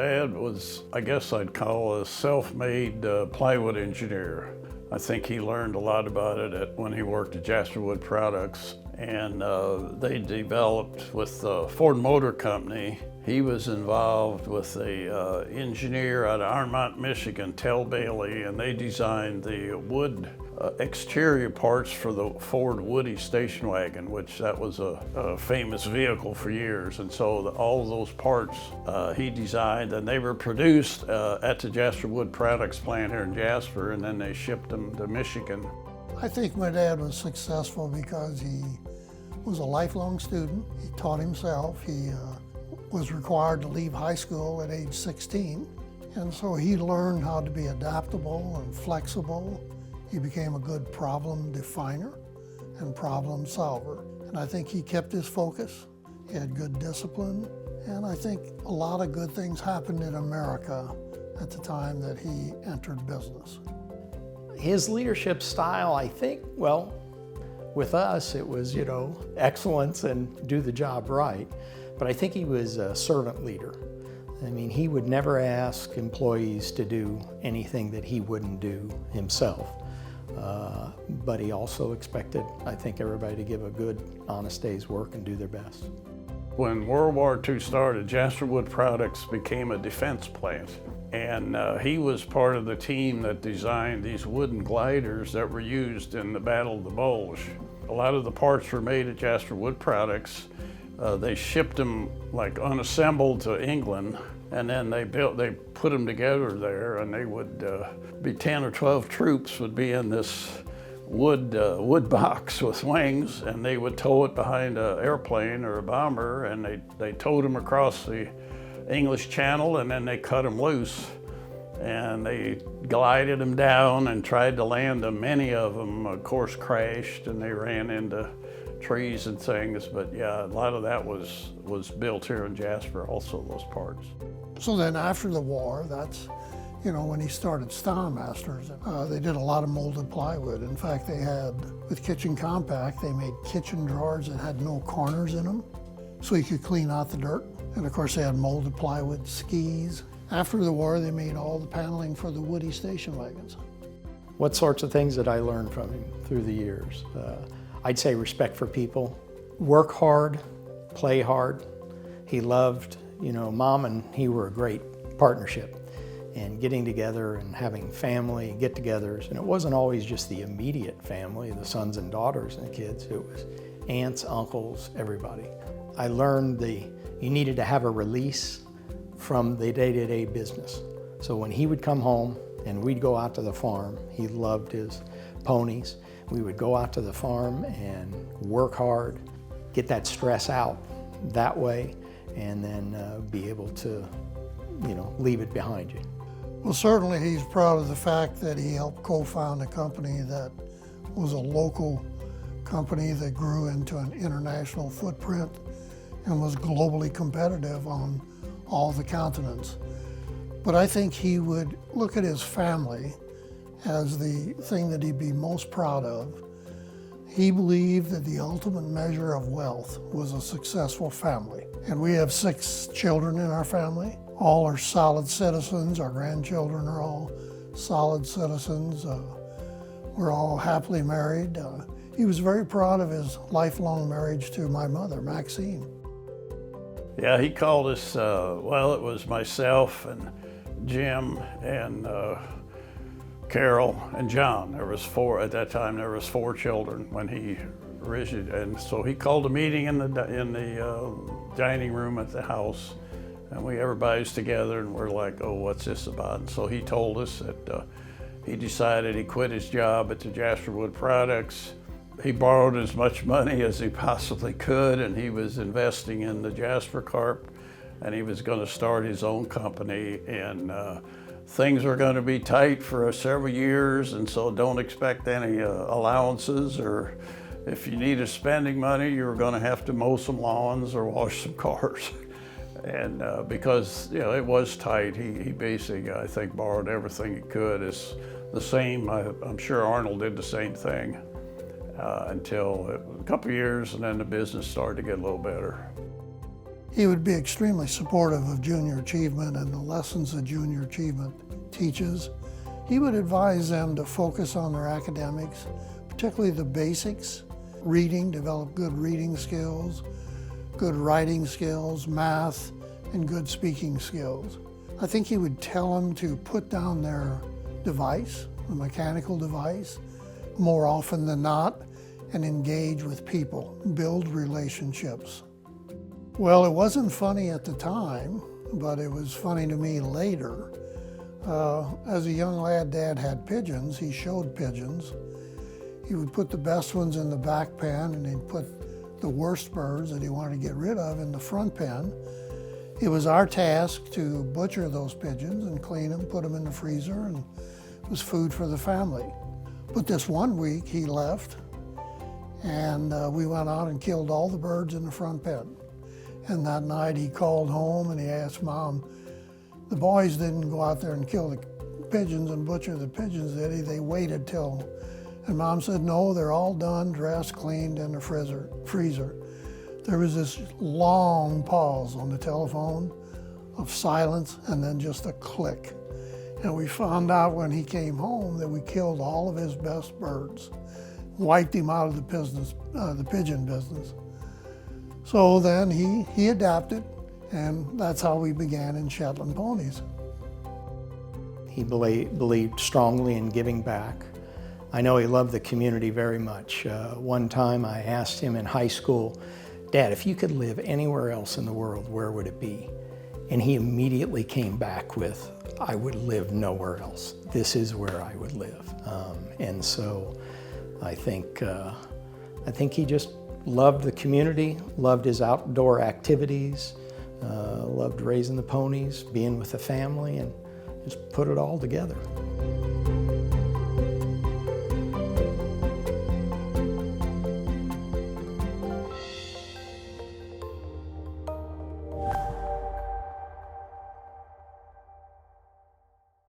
dad was, I guess I'd call a self-made plywood engineer. I think he learned a lot about it when he worked at Jasper Wood Products, and they developed with Ford Motor Company. He was involved with a engineer out of Ironmont, Michigan, Tel Bailey, and they designed the wood exterior parts for the Ford Woody station wagon, which that was a famous vehicle for years. And so all of those parts he designed, and they were produced at the Jasper Wood Products plant here in Jasper, and then they shipped them to Michigan. I think my dad was successful because he was a lifelong student. He taught himself. He was required to leave high school at age 16. And so he learned how to be adaptable and flexible. He became a good problem definer and problem solver. And I think he kept his focus. He had good discipline. And I think a lot of good things happened in America at the time that he entered business. His leadership style, I think, well, with us, it was, excellence and do the job right. But I think he was a servant leader. I mean, he would never ask employees to do anything that he wouldn't do himself. But he also expected, I think, everybody to give a good, honest day's work and do their best. When World War II started, Jasper Wood Products became a defense plant. And he was part of the team that designed these wooden gliders that were used in the Battle of the Bulge. A lot of the parts were made at Jasper Wood Products. They shipped them like unassembled to England, and then they put them together there, and they would be 10 or 12 troops would be in this wood box with wings, and they would tow it behind an airplane or a bomber, and they towed them across the English Channel, and then they cut them loose, and they glided them down and tried to land them. Many of them, of course, crashed, and they ran into trees and things, but yeah, a lot of that was built here in Jasper, also those parts. So then after the war, that's, when he started Star Masters, they did a lot of molded plywood. In fact, they had, with Kitchen Compact, they made kitchen drawers that had no corners in them, so you could clean out the dirt. And of course, they had molded plywood skis. After the war, they made all the paneling for the Woody station wagons. What sorts of things did I learn from him through the years? I'd say respect for people, work hard, play hard. He loved, Mom and he were a great partnership, and getting together and having family get-togethers. And it wasn't always just the immediate family, the sons and daughters and the kids. It was aunts, uncles, everybody. I learned you needed to have a release from the day-to-day business. So when he would come home and we'd go out to the farm, he loved his ponies. We would go out to the farm and work hard, get that stress out that way, and then be able to, leave it behind you. Well, certainly he's proud of the fact that he helped co-found a company that was a local company that grew into an international footprint and was globally competitive on all the continents. But I think he would look at his family as the thing that he'd be most proud of. He believed that the ultimate measure of wealth was a successful family. And we have 6 children in our family. All are solid citizens. Our grandchildren are all solid citizens. We're all happily married. He was very proud of his lifelong marriage to my mother, Maxine. Yeah, he called us, it was myself and Jim and Carol and John. There was 4 at that time. There was 4 children when he originated, and so he called a meeting in the dining room at the house, and everybody's together, and we're like, oh, what's this about? And so he told us that he decided he quit his job at the Jasper Wood Products. He borrowed as much money as he possibly could, and he was investing in the Jasper Carp, and he was going to start his own company, and things are going to be tight for several years, and so don't expect any allowances, or if you needed spending money, you're going to have to mow some lawns or wash some cars. And because it was tight, he basically, I think, borrowed everything he could. It's the same, I'm sure Arnold did the same thing until a couple of years, and then the business started to get a little better. He would be extremely supportive of junior achievement and the lessons that junior achievement teaches. He would advise them to focus on their academics, particularly the basics, reading, develop good reading skills, good writing skills, math, and good speaking skills. I think he would tell them to put down their device, the mechanical device, more often than not, and engage with people, build relationships. Well, it wasn't funny at the time, but it was funny to me later. As a young lad, Dad had pigeons. He showed pigeons. He would put the best ones in the back pen, and he'd put the worst birds that he wanted to get rid of in the front pen. It was our task to butcher those pigeons and clean them, put them in the freezer, and it was food for the family. But this one week, he left, and we went out and killed all the birds in the front pen. And that night he called home and he asked Mom, the boys didn't go out there and kill the pigeons and butcher the pigeons, did he? They waited till, and Mom said, no, they're all done, dressed, cleaned in the freezer. There was this long pause on the telephone of silence and then just a click. And we found out when he came home that we killed all of his best birds, wiped him out of the pigeon business. So then he adapted, and that's how we began in Shetland ponies. He believed strongly in giving back. I know he loved the community very much. One time I asked him in high school, Dad, if you could live anywhere else in the world, where would it be? And he immediately came back with, I would live nowhere else. This is where I would live. And so I think he just loved the community, loved his outdoor activities, loved raising the ponies, being with the family, and just put it all together.